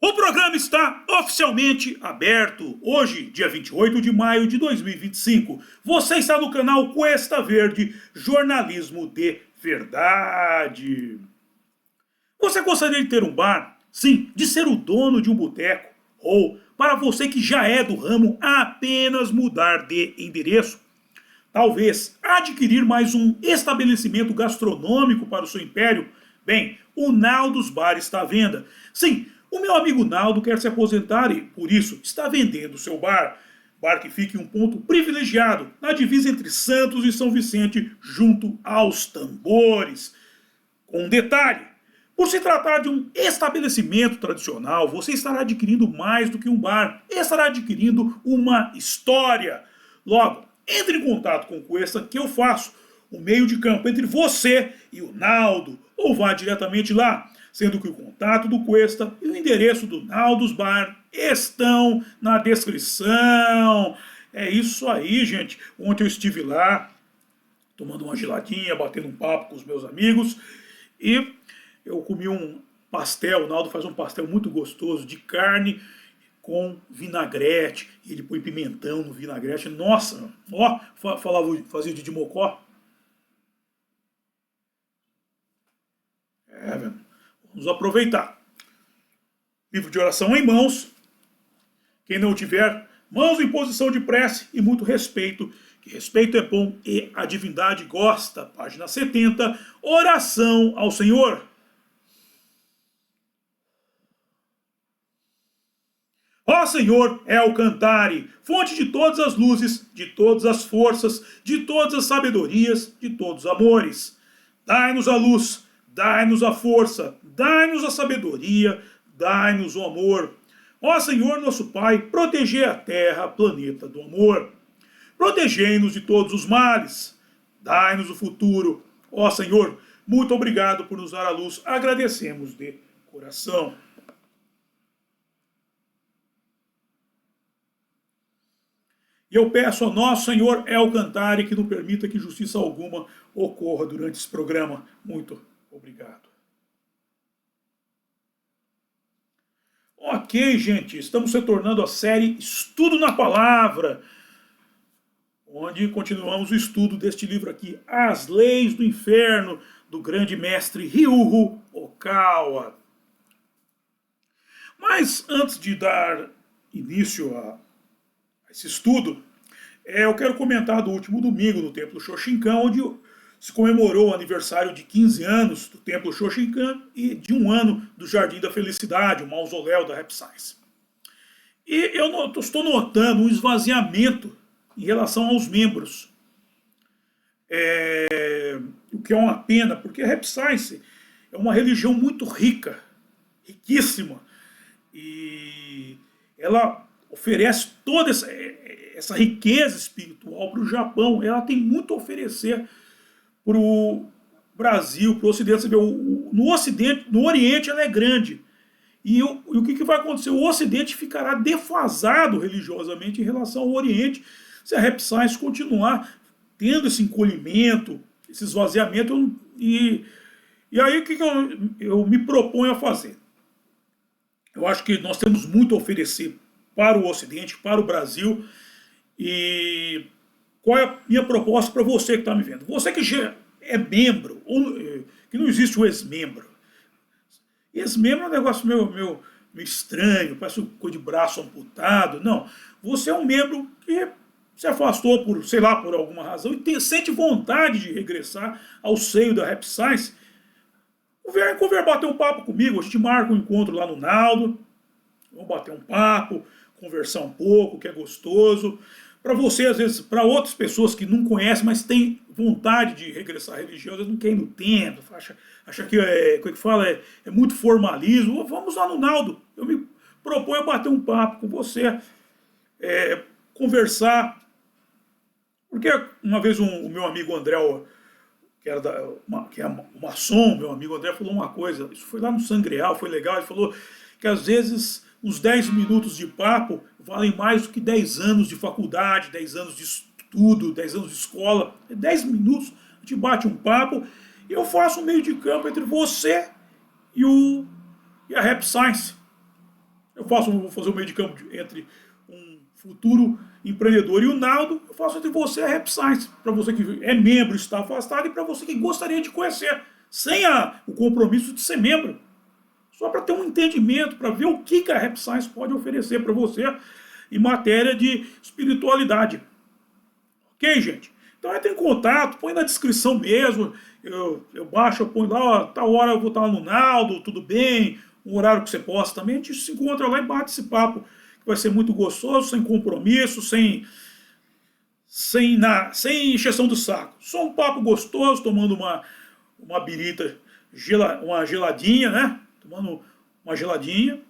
O programa está oficialmente aberto. Hoje, dia 28 de maio de 2025. Você está no canal Cuesta Verde, jornalismo de verdade. Você gostaria de ter um bar? Sim, de ser o dono de um boteco? Ou, para você que já é do ramo, apenas mudar de endereço? Talvez adquirir mais um estabelecimento gastronômico para o seu império? Bem, o Naldos Bar está à venda. Sim, o meu amigo Naldo quer se aposentar e, por isso, está vendendo seu bar. Bar que fica em um ponto privilegiado, na divisa entre Santos e São Vicente, junto aos tambores. Com um detalhe: por se tratar de um estabelecimento tradicional, você estará adquirindo mais do que um bar, estará adquirindo uma história. Logo, entre em contato com o Cuesta que eu faço o meio de campo entre você e o Naldo, ou vá diretamente lá, sendo que o contato do Cuesta e o endereço do Naldos Bar estão na descrição. É isso aí, gente. Ontem eu estive lá, tomando uma geladinha, batendo um papo com os meus amigos, e eu comi um pastel. O Naldo faz um pastel muito gostoso de carne com vinagrete. Ele põe pimentão no vinagrete. Nossa, ó, fazia de mocó. É, velho. Vamos aproveitar. Livro de oração em mãos. Quem não tiver, mãos em posição de prece e muito respeito. Que respeito é bom e a divindade gosta. Página 70. Oração ao Senhor. Ó Senhor, é o cantare, fonte de todas as luzes, de todas as forças, de todas as sabedorias, de todos os amores. Dai-nos a luz, dai-nos a força, dai-nos a sabedoria, dai-nos o amor. Ó Senhor nosso Pai, protegei a terra, planeta do amor. Protegei-nos de todos os males. Dai-nos o futuro. Ó Senhor, muito obrigado por nos dar a luz. Agradecemos de coração. E eu peço ao nosso Senhor El Cantare que não permita que justiça alguma ocorra durante esse programa. Muito obrigado. Ok, gente, estamos retornando à série Estudo na Palavra, onde continuamos o estudo deste livro aqui, As Leis do Inferno, do grande mestre Ryuho Okawa. Mas antes de dar início a esse estudo, eu quero comentar do último domingo no Templo Shoshinkan, onde se comemorou o aniversário de 15 anos do Templo Shoshinkan e de um ano do Jardim da Felicidade, o mausoléu da Rap Science. E eu estou notando um esvaziamento em relação aos membros. O que é uma pena, porque a Rap Science é uma religião muito rica, riquíssima, e ela oferece toda essa riqueza espiritual para o Japão. Ela tem muito a oferecer para o Brasil, para o Ocidente. Você vê, no Ocidente, no Oriente ela é grande. E o que vai acontecer? O Ocidente ficará defasado religiosamente em relação ao Oriente se a Rap Science continuar tendo esse encolhimento, esse esvaziamento. E aí o que eu me proponho a fazer? Eu acho que nós temos muito a oferecer para o Ocidente, para o Brasil. E qual é a minha proposta para você que está me vendo? Você que já é membro, ou que não existe o ex-membro. Ex-membro é um negócio meio estranho, parece coisa de braço amputado. Não, você é um membro que se afastou por, sei lá, por alguma razão e sente vontade de regressar ao seio da Rap Science. Vem bater um papo comigo, a gente marca um encontro lá no Naldo, vamos bater um papo, conversar um pouco, que é gostoso. Para você, às vezes, para outras pessoas que não conhecem, mas têm vontade de regressar à religião, às vezes não querem ir no templo, acha que é muito formalismo. Vamos lá no Naldo. Eu me proponho a bater um papo com você, conversar. Porque uma vez o meu amigo André, que é maçom, meu amigo André, falou uma coisa. Isso foi lá no Sangreal, foi legal. Ele falou que às vezes os 10 minutos de papo valem mais do que 10 anos de faculdade, 10 anos de estudo, 10 anos de escola. 10 minutos, a gente bate um papo e eu faço um meio de campo entre você e a Rap Science. vou fazer o meio de campo entre um futuro empreendedor e o Naldo, eu faço entre você e a RapScience, para você que é membro e está afastado e para você que gostaria de conhecer, sem o compromisso de ser membro. Só para ter um entendimento, para ver o que a RapScience pode oferecer para você em matéria de espiritualidade. Ok, gente? Então entra em contato, põe na descrição mesmo, eu baixo, eu ponho lá, ó, tal hora eu vou estar lá no Naldo, tudo bem, um horário que você possa também, a gente se encontra lá e bate esse papo, que vai ser muito gostoso, sem compromisso, sem encheção do saco. Só um papo gostoso, tomando uma birita, uma geladinha, né? Tomando uma geladinha,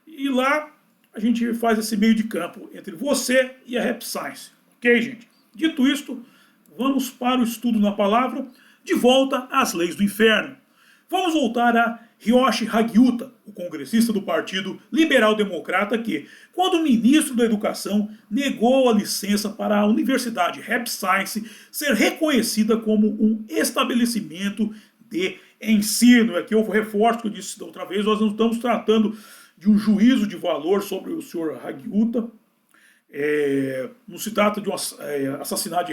e lá a gente faz esse meio de campo entre você e a RapScience. Ok, gente? Dito isto, vamos para o estudo na palavra, de volta às leis do inferno. Vamos voltar a Hiroshi Hagiuta, o congressista do Partido Liberal Democrata que, quando ministro da Educação, negou a licença para a Universidade RapScience ser reconhecida como um estabelecimento de ensino. Aqui eu reforço o que eu disse da outra vez, nós não estamos tratando de um juízo de valor sobre o senhor Hagiuta. Não se trata de um assassinato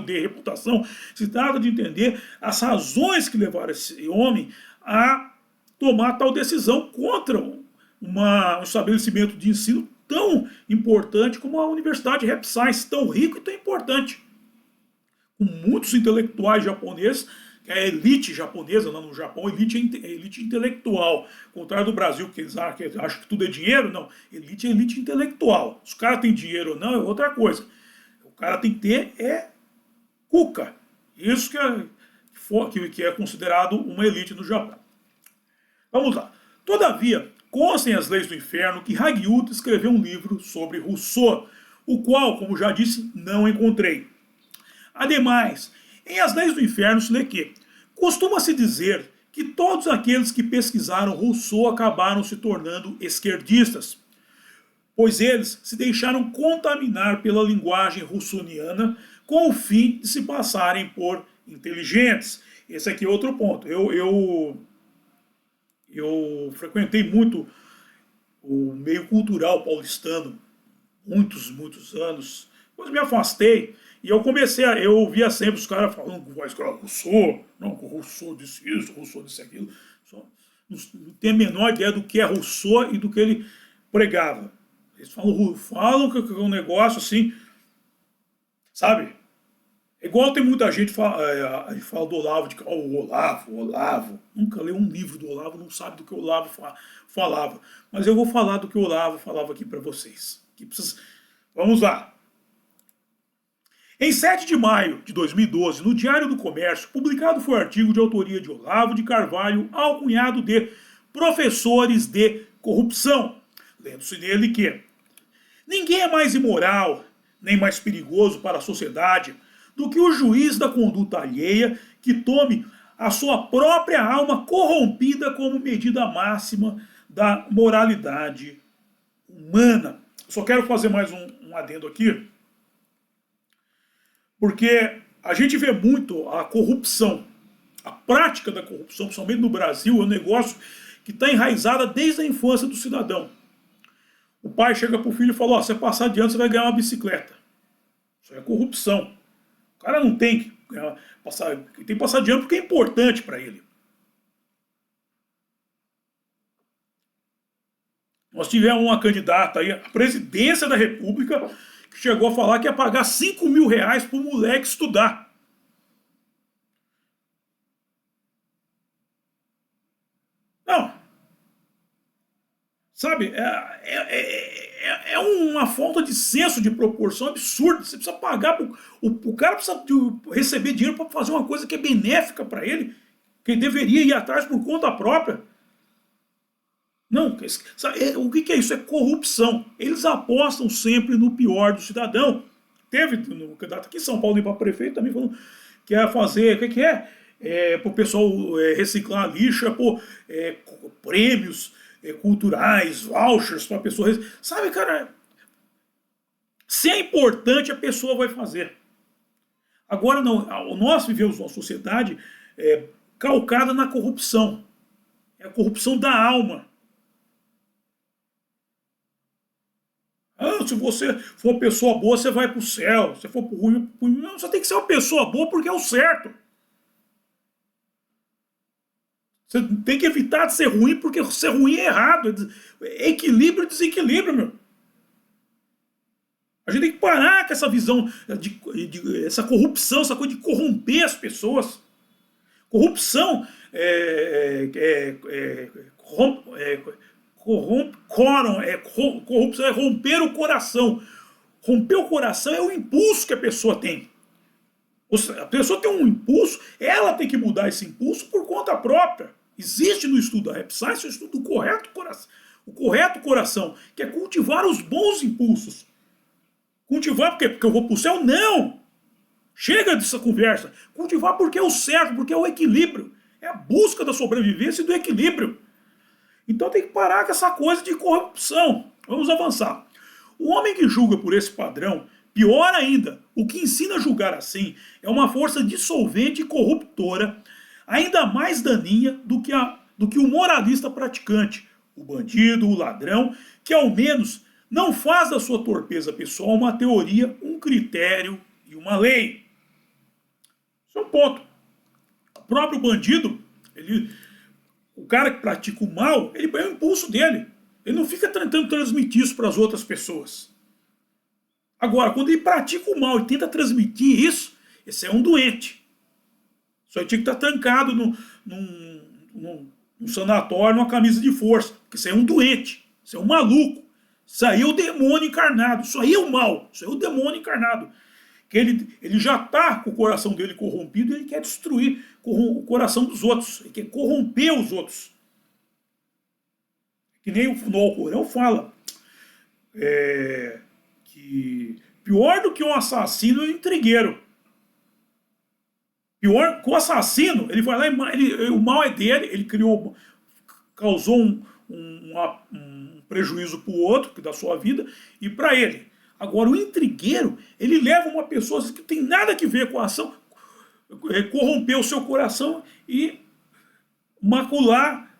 de reputação, se trata de entender as razões que levaram esse homem a tomar tal decisão contra um estabelecimento de ensino tão importante como a Universidade RapScience, tão rico e tão importante, com muitos intelectuais japoneses, que é a elite japonesa lá no Japão, elite intelectual. Ao contrário do Brasil, que eles acham que tudo é dinheiro, não. Elite é elite intelectual. Se o cara tem dinheiro ou não é outra coisa. O cara tem que ter cuca. Isso que é considerado uma elite no Japão. Vamos lá. Todavia, constem as leis do inferno que Hagiuta escreveu um livro sobre Rousseau, o qual, como já disse, não encontrei. Ademais, em As Leis do Inferno se lê que costuma-se dizer que todos aqueles que pesquisaram Rousseau acabaram se tornando esquerdistas, pois eles se deixaram contaminar pela linguagem rousseauiana com o fim de se passarem por inteligentes. Esse aqui é outro ponto. Eu frequentei muito o meio cultural paulistano, muitos anos, depois me afastei. E eu ouvia sempre os caras falando com voz claro, Rousseau, não, que o Rousseau disse isso, o Rousseau disse aquilo. Não tem a menor ideia do que é Rousseau e do que ele pregava. Eles falam que é um negócio assim, sabe? É igual tem muita gente que fala do Olavo, o Olavo. Nunca leu um livro do Olavo, não sabe do que o Olavo falava. Mas eu vou falar do que o Olavo falava aqui para vocês. Vamos lá. Em 7 de maio de 2012, no Diário do Comércio, publicado foi o artigo de autoria de Olavo de Carvalho, alcunhado de Professores de Corrupção. Lendo-se nele que ninguém é mais imoral, nem mais perigoso para a sociedade do que o juiz da conduta alheia que tome a sua própria alma corrompida como medida máxima da moralidade humana. Só quero fazer mais um adendo aqui, porque a gente vê muito a corrupção, a prática da corrupção, principalmente no Brasil, é um negócio que está enraizada desde a infância do cidadão. O pai chega para o filho e fala, se você passar adiante você vai ganhar uma bicicleta. Isso é corrupção. O cara não tem que tem que passar adiante porque é importante para ele. Nós tivemos uma candidata aí à presidência da República que chegou a falar que ia pagar 5 mil reais para o moleque estudar. Não. Sabe, é uma falta de senso de proporção absurda. Você precisa pagar, o cara precisa receber dinheiro para fazer uma coisa que é benéfica para ele, que ele deveria ir atrás por conta própria. Não, o que é isso? É corrupção. Eles apostam sempre no pior do cidadão. Teve no candidato aqui em São Paulo, para prefeito, também falou que ia fazer, o que é? Para o pessoal reciclar lixa, prêmios culturais, vouchers para a pessoa. Sabe, cara, se é importante, a pessoa vai fazer. Agora não, nós vivemos uma sociedade calcada na corrupção. É a corrupção da alma. Ah, se você for uma pessoa boa, você vai para o céu. Se for ruim, não, você tem que ser uma pessoa boa porque é o certo. Você tem que evitar de ser ruim porque ser ruim é errado. É equilíbrio e desequilíbrio, meu. A gente tem que parar com essa visão, essa corrupção, essa coisa de corromper as pessoas. Corrupção corrupção é romper o coração. Romper o coração é o impulso que a pessoa tem. A pessoa tem um impulso, ela tem que mudar esse impulso por conta própria. Existe no estudo da Repscience o estudo do correto coração, que é cultivar os bons impulsos. Cultivar porque eu vou para o céu? Não! Chega dessa conversa. Cultivar porque é o certo, porque é o equilíbrio. É a busca da sobrevivência e do equilíbrio. Então tem que parar com essa coisa de corrupção. Vamos avançar. O homem que julga por esse padrão, pior ainda, o que ensina a julgar assim, é uma força dissolvente e corruptora, ainda mais daninha do que o moralista praticante, o bandido, o ladrão, que ao menos não faz da sua torpeza pessoal uma teoria, um critério e uma lei. Isso é um ponto. O próprio bandido, o cara que pratica o mal, ele é o impulso dele. Ele não fica tentando transmitir isso para as outras pessoas. Agora, quando ele pratica o mal e tenta transmitir isso, esse é um doente. Só tinha que estar trancado num sanatório, numa camisa de força. Porque isso aí é um doente. Isso é um maluco. Isso aí é o demônio encarnado. Isso aí é o mal. Isso aí é o demônio encarnado. Que ele já está com o coração dele corrompido e ele quer destruir o coração dos outros. Ele quer corromper os outros. Que nem no Alcorão fala que pior do que um assassino é um intrigueiro. Pior que o assassino, ele vai lá e o mal é dele, ele causou um prejuízo para o outro, da sua vida, e para ele. Agora, o intrigueiro, ele leva uma pessoa que não tem nada a ver com a ação, corromper o seu coração e macular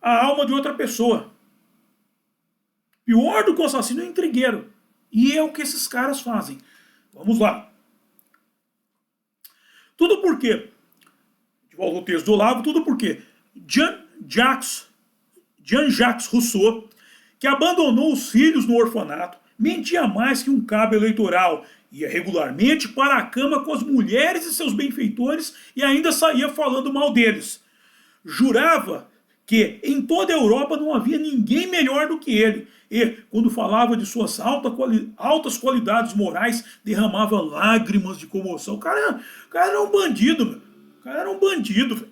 a alma de outra pessoa. Pior do que o assassino é o intrigueiro. E é o que esses caras fazem. Vamos lá. Tudo por quê? De volta ao texto do Olavo, tudo por quê? Jean-Jacques Rousseau, que abandonou os filhos no orfanato, mentia mais que um cabo eleitoral, ia regularmente para a cama com as mulheres e seus benfeitores e ainda saía falando mal deles. Jurava que em toda a Europa não havia ninguém melhor do que ele. E, quando falava de suas altas qualidades morais, derramava lágrimas de comoção. O cara era um bandido, meu. O cara era um bandido, velho.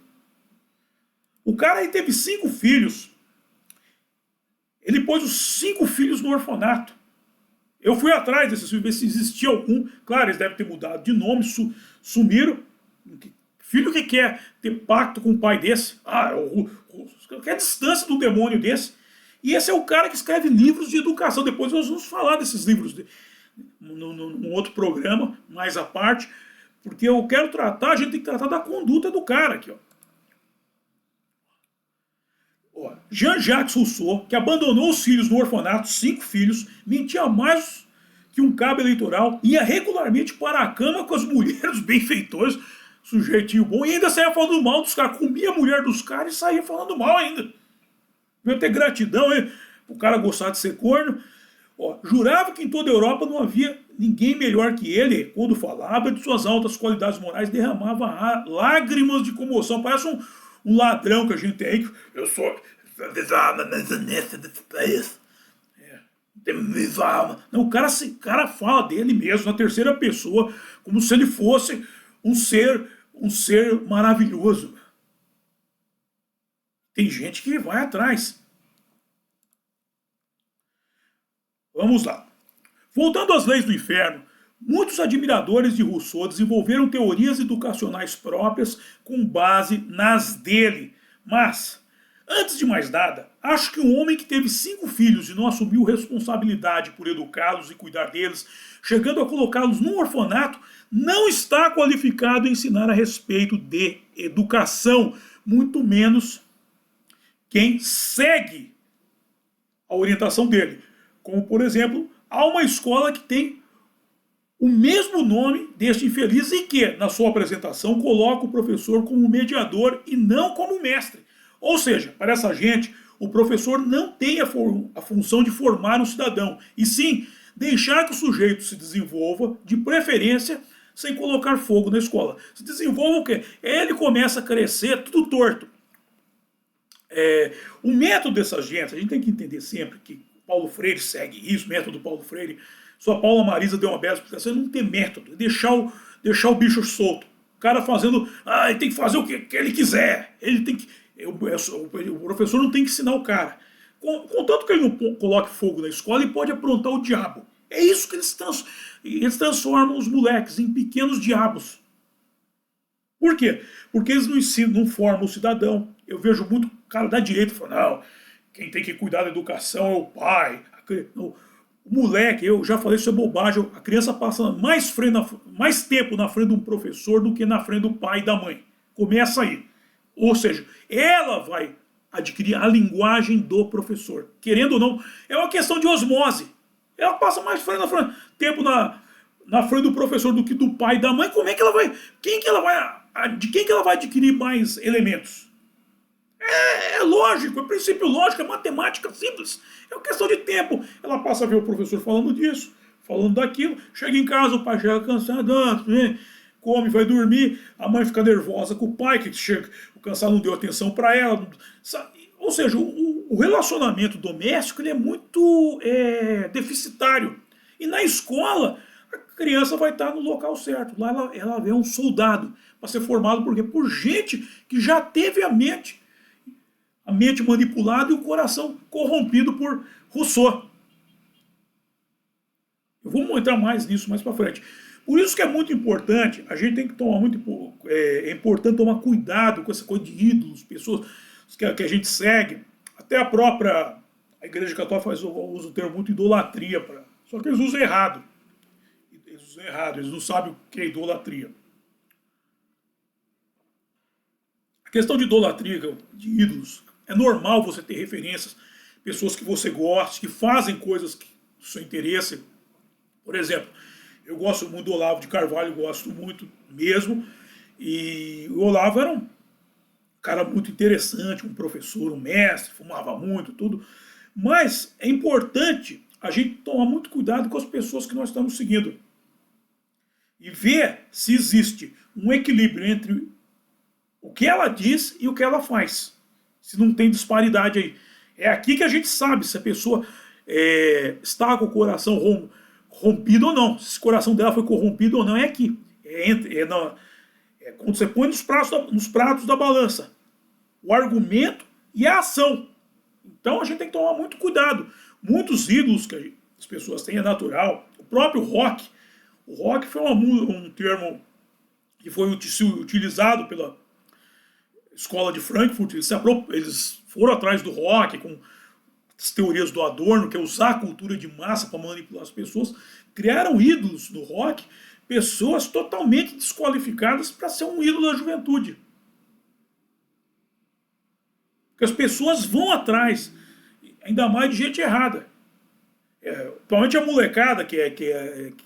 O cara aí teve 5 filhos. Ele pôs os 5 filhos no orfanato. Eu fui atrás desses filhos, ver se existia algum. Claro, eles devem ter mudado de nome, sumiram. Filho que quer ter pacto com um pai desse? Quer distância do demônio desse? E esse é o cara que escreve livros de educação. Depois nós vamos falar desses livros num outro programa, mais à parte. Porque eu quero tratar, a gente tem que tratar da conduta do cara aqui, ó. Jean-Jacques Rousseau, que abandonou os filhos no orfanato, 5 filhos, mentia mais que um cabo eleitoral, ia regularmente para a cama com as mulheres, os benfeitores, sujeitinho bom, e ainda saía falando mal dos caras, comia a mulher dos caras e saía falando mal ainda. Veio ter gratidão, hein? O cara gostar de ser corno. Jurava que em toda a Europa não havia ninguém melhor que ele. Quando falava de suas altas qualidades morais, derramava lágrimas de comoção. Parece um ladrão que a gente tem. Eu sou desse país. Não, o cara fala dele mesmo na terceira pessoa, como se ele fosse um ser maravilhoso. Tem gente que vai atrás. Vamos lá. Voltando às leis do inferno, muitos admiradores de Rousseau desenvolveram teorias educacionais próprias com base nas dele. Mas, antes de mais nada, acho que um homem que teve 5 filhos e não assumiu responsabilidade por educá-los e cuidar deles, chegando a colocá-los num orfanato, não está qualificado a ensinar a respeito de educação, muito menos quem segue a orientação dele. Como, por exemplo, há uma escola que tem o mesmo nome deste infeliz e que, na sua apresentação, coloca o professor como mediador e não como mestre. Ou seja, para essa gente, o professor não tem a função de formar um cidadão, e sim deixar que o sujeito se desenvolva, de preferência, sem colocar fogo na escola. Se desenvolva o quê? Ele começa a crescer tudo torto. O método dessa gente, a gente tem que entender sempre que Paulo Freire segue isso, o método do Paulo Freire. Sua Paula Marisa deu uma bela explicação, não tem método, deixar o bicho solto. O cara fazendo, ele tem que fazer o que ele quiser, ele tem que, o professor não tem que ensinar o cara. Contanto que ele não coloque fogo na escola, ele pode aprontar o diabo. É isso que eles transformam os moleques em pequenos diabos. Por quê? Porque eles não ensinam, não formam o cidadão. Eu vejo muito cara da direita falando, não, quem tem que cuidar da educação é o pai. O moleque, eu já falei, isso é bobagem, a criança passa mais tempo na frente de um professor do que na frente do pai e da mãe. Começa aí. Ou seja, ela vai adquirir a linguagem do professor. Querendo ou não, é uma questão de osmose. Ela passa mais tempo na frente do professor do que do pai e da mãe. Como é que ela vai... de quem que ela vai adquirir mais elementos? É lógico, é princípio lógico, é matemática simples. É uma questão de tempo. Ela passa a ver o professor falando disso, falando daquilo. Chega em casa, o pai chega cansado, come, vai dormir. A mãe fica nervosa com o pai, que chega, o cansado não deu atenção para ela. Ou seja, o relacionamento doméstico ele é muito deficitário. E na escola, a criança vai estar no local certo. Lá ela vê um soldado para ser formado por gente que já teve a mente manipulada e o coração corrompido por Rousseau. Eu vou entrar mais nisso mais para frente. Por isso que é muito importante, a gente tem que tomar é importante tomar cuidado com essa coisa de ídolos, pessoas que a gente segue. Até a Igreja Católica usa o termo muito idolatria, só que eles usam errado. Eles não sabem o que é idolatria. A questão de idolatria, de ídolos, é normal você ter referências, pessoas que você gosta, que fazem coisas do seu interesse. Por exemplo, eu gosto muito do Olavo de Carvalho, gosto muito mesmo. E o Olavo era um cara muito interessante, um professor, um mestre, fumava muito, tudo. Mas é importante a gente tomar muito cuidado com as pessoas que nós estamos seguindo. E ver se existe um equilíbrio entre o que ela diz e o que ela faz. Se não tem disparidade aí. É aqui que a gente sabe se a pessoa está com o coração rompido ou não. Se o coração dela foi corrompido ou não, é aqui. Quando você põe nos pratos da balança o argumento e a ação. Então a gente tem que tomar muito cuidado. Muitos ídolos que as pessoas têm é natural. O próprio rock. O rock foi um termo que foi utilizado pela Escola de Frankfurt. Eles foram atrás do rock com as teorias do Adorno, que é usar a cultura de massa para manipular as pessoas. Criaram ídolos do rock, pessoas totalmente desqualificadas para ser um ídolo da juventude. Porque as pessoas vão atrás, ainda mais de gente errada. Principalmente a molecada que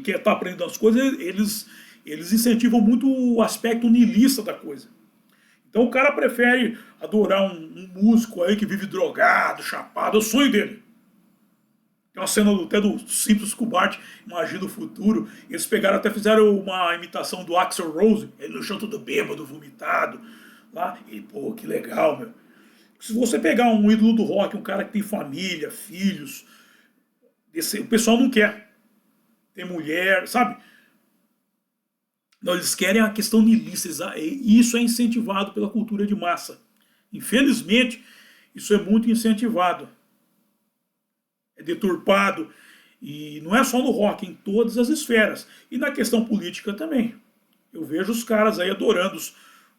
quer estar aprendendo as coisas, eles incentivam muito o aspecto niilista da coisa. Então o cara prefere adorar um músico aí que vive drogado, chapado, é o sonho dele. Tem uma cena até do Simpsons com o Bart, Imagina o Futuro. Eles fizeram uma imitação do Axl Rose, ele no chão todo bêbado, vomitado. Lá, e pô, que legal, meu. Se você pegar um ídolo do rock, um cara que tem família, filhos, o pessoal não quer. Tem mulher, sabe? Não, eles querem a questão niilista, e isso é incentivado pela cultura de massa. Infelizmente, isso é muito incentivado. É deturpado, e não é só no rock, em todas as esferas. E na questão política também. Eu vejo os caras aí adorando,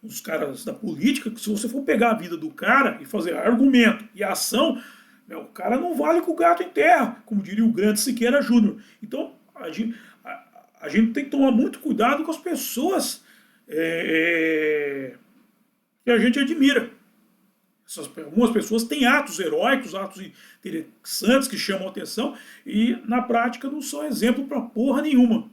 os caras da política, que se você for pegar a vida do cara e fazer argumento e ação, o cara não vale com o gato em terra, como diria o grande Siqueira Júnior. Então, a gente tem que tomar muito cuidado com as pessoas que a gente admira. Algumas pessoas têm atos heróicos, atos interessantes que chamam a atenção e na prática não são exemplo para porra nenhuma.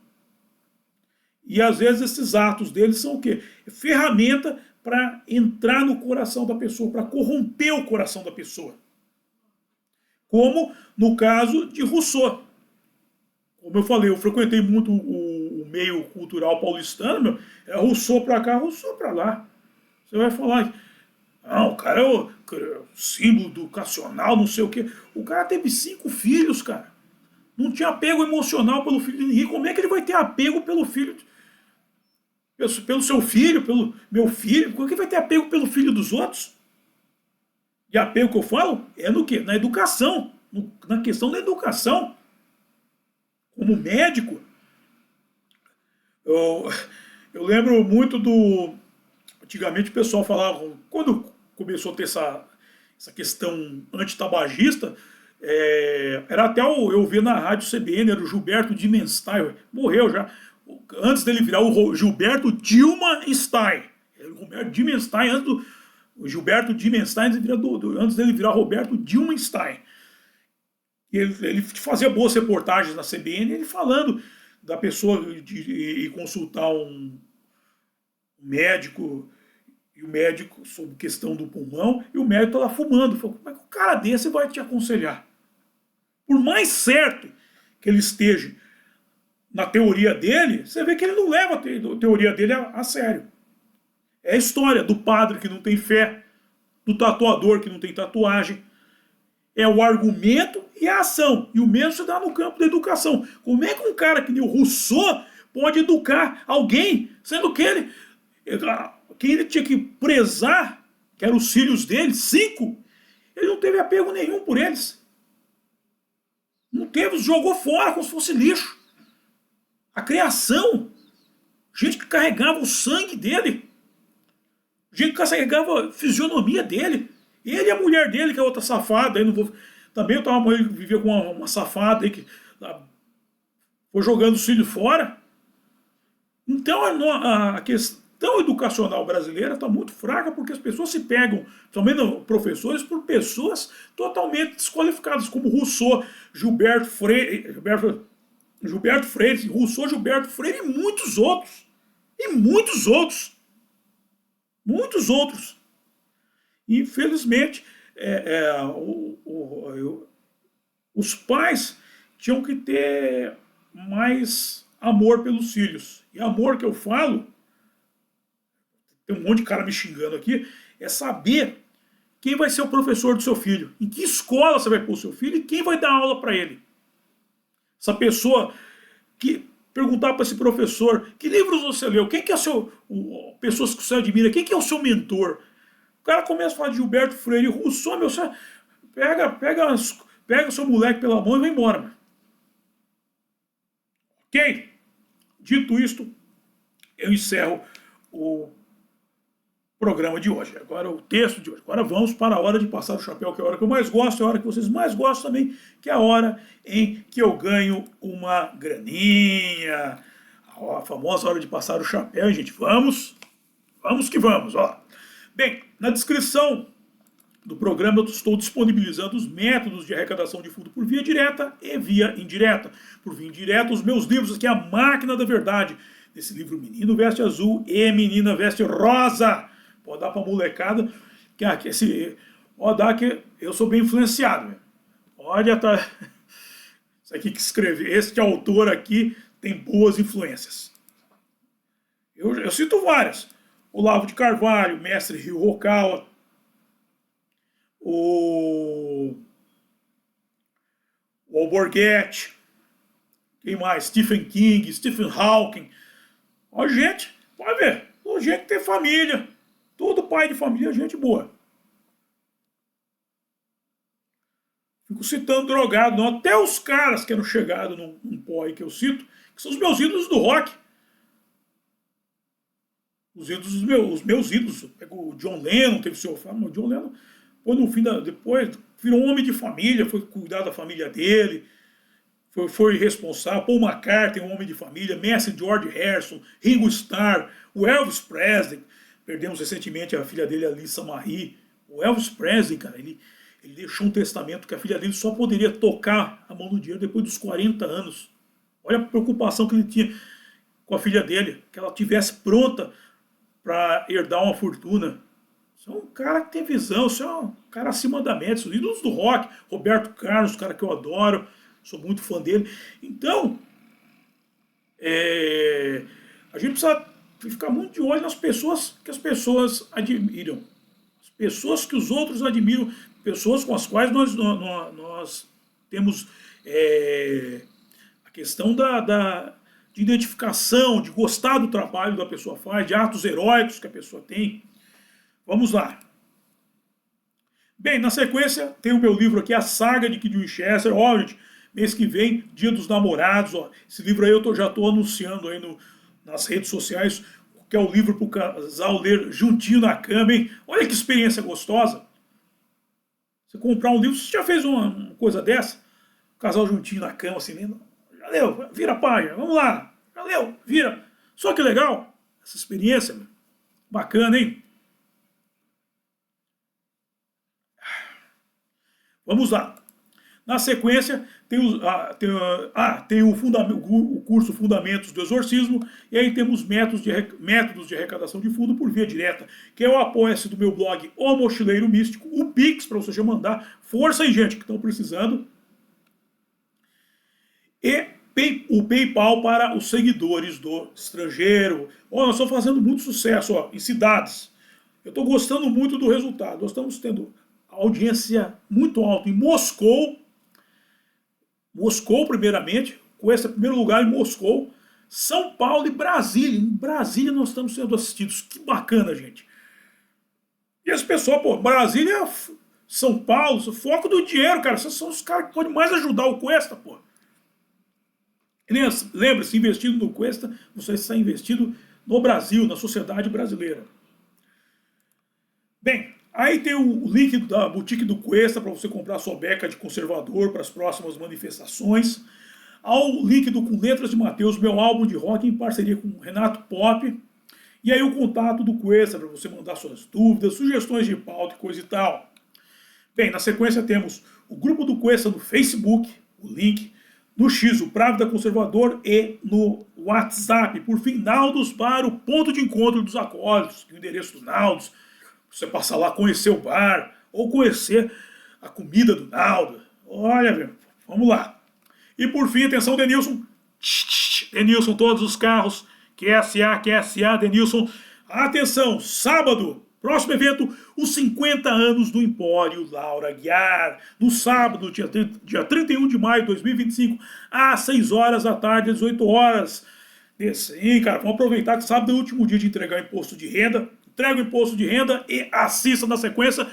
E às vezes esses atos deles são o quê? Ferramenta para entrar no coração da pessoa, para corromper o coração da pessoa. Como no caso de Rousseau. Como eu falei, eu frequentei muito o meio cultural paulistano, meu, é Rousseau para cá, Rousseau para lá. Você vai falar, não, o cara é o símbolo educacional, não sei o quê. O cara teve 5 filhos, cara. Não tinha apego emocional pelo filho de ninguém. Como é que ele vai ter apego pelo filho? Pelo seu filho, pelo meu filho? Como é que vai ter apego pelo filho dos outros? E apego que eu falo é no quê? Na educação. Na questão da educação. Como médico, eu lembro muito do... Antigamente o pessoal falava, quando começou a ter essa questão antitabagista, era até eu ver na rádio CBN, era o Gilberto Dimenstein, morreu já, antes dele virar o Gilberto Dilma-Stein. O Gilberto Dimenstein, o Gilberto Dimenstein, antes dele virar Roberto Dilma-Stein. Ele fazia boas reportagens na CBN, ele falando da pessoa ir consultar um médico, e o médico sobre questão do pulmão, e o médico está lá fumando. Falou, como é que um cara desse vai te aconselhar? Por mais certo que ele esteja na teoria dele, você vê que ele não leva a teoria dele a sério. É a história do padre que não tem fé, do tatuador que não tem tatuagem. É o argumento e a ação. E o mesmo se dá no campo da educação. Como é que um cara que nem o Rousseau pode educar alguém, sendo que quem ele tinha que prezar, que eram os filhos dele, 5, ele não teve apego nenhum por eles. Não teve, jogou fora como se fosse lixo. A criação, gente que carregava o sangue dele, gente que carregava a fisionomia dele, ele e a mulher dele, que é outra safada, também ele vivia com uma safada aí que foi jogando os filhos fora. Então a questão educacional brasileira está muito fraca porque as pessoas se pegam, principalmente professores, por pessoas totalmente desqualificadas, como Rousseau, Gilberto Freire, Rousseau, Gilberto Freire e muitos outros. E muitos outros. Muitos outros. Infelizmente, os pais tinham que ter mais amor pelos filhos. E amor que eu falo, tem um monte de cara me xingando aqui, é saber quem vai ser o professor do seu filho, em que escola você vai pôr o seu filho e quem vai dar aula para ele. Essa pessoa que perguntar para esse professor, que livros você leu, quem que é pessoas que você admira, quem que é o seu mentor? O cara começa a falar de Gilberto Freire, Rousseau, meu, você pega o seu moleque pela mão e vai embora. Mano. Ok? Dito isto, eu encerro o programa de hoje. Agora o texto de hoje. Agora vamos para a hora de passar o chapéu, que é a hora que eu mais gosto, é a hora que vocês mais gostam também, que é a hora em que eu ganho uma graninha. A famosa hora de passar o chapéu, hein, gente? Vamos que vamos, ó. Bem, na descrição do programa eu estou disponibilizando os métodos de arrecadação de fundo por via direta e via indireta. Por via indireta, os meus livros aqui, A Máquina da Verdade. Nesse livro, Menino Veste Azul e Menina Veste Rosa. Pode dar pra molecada, que eu sou bem influenciado. Olha, tá. Isso aqui que escreveu, este autor aqui tem boas influências. Eu cito várias. Olavo de Carvalho, Mestre Ryo Hokawa, o Alborguete, quem mais? Stephen King, Stephen Hawking. Ó, gente, pode ver, gente que tem família, todo pai de família, gente boa. Fico citando drogado, não. Até os caras que eram chegados num pó aí que eu cito, que são os meus ídolos do rock. Os meus ídolos. O John Lennon teve seu fama. O John Lennon, depois, virou um homem de família, foi cuidar da família dele, foi responsável. Paul McCartney, um homem de família. Mestre George Harrison, Ringo Starr, o Elvis Presley. Perdemos recentemente a filha dele, a Lisa Marie, O Elvis Presley, cara, ele deixou um testamento que a filha dele só poderia tocar a mão no dinheiro depois dos 40 anos. Olha a preocupação que ele tinha com a filha dele, que ela tivesse pronta para herdar uma fortuna. Isso é um cara que tem visão, isso é um cara acima da média. Os ídolos do rock, Roberto Carlos, cara que eu adoro, sou muito fã dele. Então, a gente precisa ficar muito de olho nas pessoas que as pessoas admiram. As pessoas que os outros admiram, pessoas com as quais nós temos a questão de identificação, de gostar do trabalho que a pessoa faz, de atos heróicos que a pessoa tem. Vamos lá. Bem, na sequência, tem o meu livro aqui, A Saga de Kid Winchester. Ó, gente, mês que vem, Dia dos Namorados. Ó, esse livro aí eu já estou anunciando aí nas redes sociais, que é o livro para o casal ler juntinho na cama, hein? Olha que experiência gostosa. Você comprar um livro, você já fez uma coisa dessa? O casal juntinho na cama, assim, lendo. Já leu, vira a página, vamos lá. Já leu, vira. Só que legal, essa experiência, meu. Bacana, hein? Vamos lá. Na sequência, tem o curso Fundamentos do Exorcismo, e aí temos métodos de arrecadação de fundo por via direta, que é o apoia-se do meu blog O Mochileiro Místico, o Pix, para você já mandar. Força aí, gente, que estão precisando. E o PayPal para os seguidores do estrangeiro. Ó, nós estamos fazendo muito sucesso, ó, em cidades. Eu estou gostando muito do resultado. Nós estamos tendo audiência muito alta em Moscou, primeiramente, com esse primeiro lugar em Moscou, São Paulo e Brasília. Em Brasília nós estamos sendo assistidos. Que bacana, gente. E esse pessoal, pô, Brasília, São Paulo, foco do dinheiro, cara. Esses são os caras que podem mais ajudar o Cuesta, pô. Lembre-se, investindo no Cuesta, você está investindo no Brasil, na sociedade brasileira. Bem, aí tem o link da boutique do Cuesta para você comprar sua beca de conservador para as próximas manifestações. Ao link do Com Letras de Mateus, meu álbum de rock em parceria com Renato Pop. E aí o contato do Cuesta para você mandar suas dúvidas, sugestões de pauta e coisa e tal. Bem, na sequência temos o grupo do Cuesta no Facebook, o link, no X, o Pravda Conservador, e no WhatsApp. Por fim, Naldos para o ponto de encontro dos acólitos, o endereço do Naldos. Você passar lá, conhecer o bar, ou conhecer a comida do Naldo. Olha, meu, vamos lá. E por fim, atenção, Denilson. Denilson, todos os carros. QSA, Denilson. Atenção, sábado, próximo evento, os 50 anos do Empório Laura Aguiar. No sábado, dia 31 de maio de 2025, às 6 horas da tarde, às 18 horas. Sim, cara, vamos aproveitar que sábado é o último dia de entregar imposto de renda. Entrega o imposto de renda e assista na sequência,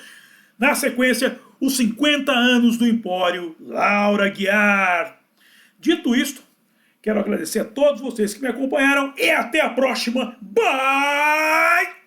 os 50 anos do Empório Laura Aguiar. Dito isto, quero agradecer a todos vocês que me acompanharam e até a próxima. Bye!